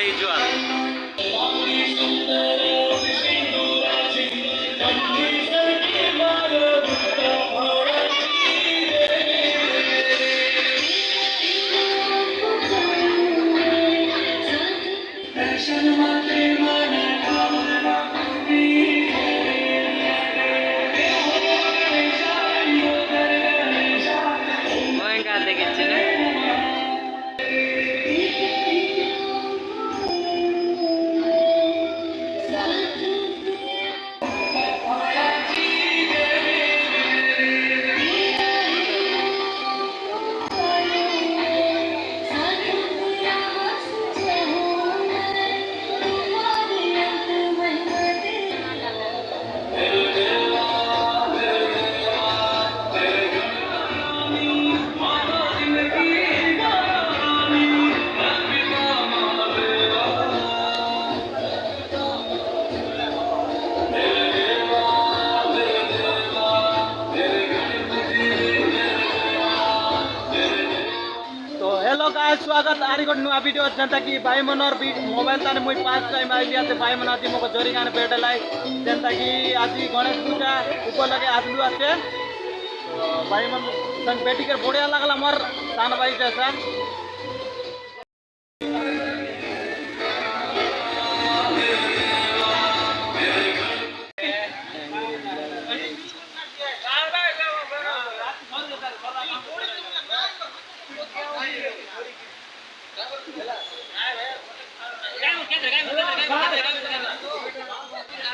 এই জোয়ার। দেখেছি না हेलो गाइस स्वागत आरी गोटे नुआ वीडियो जेनता कि भाई मनर मोबाइल ताने मुई 5 टाइम आइली आते भाई मन आज मोको जोरी गाने बेटलाई जेनता कि आज गणेश पूजा ऊपर लगे आसलू आते भाई मन संग बेटी के बढ़िया लगला मोर तान भाई जैसा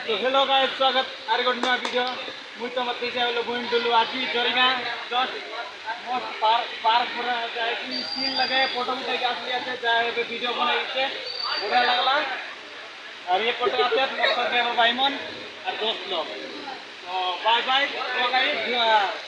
तो हेलो गाइस स्वागत आर गोटे नुआ वीडियो मुई तो मत से बुइन डुलु आज जोरीगा जस्ट मस्त पार्क पूरा जाए कि सीन लगे फोटो उठाई के आसली आते जाए वीडियो बनाई के बढ़िया लगला और ये फोटो आते मस्त भाई मन और दोस्त लोग तो बाय बाय गाइस।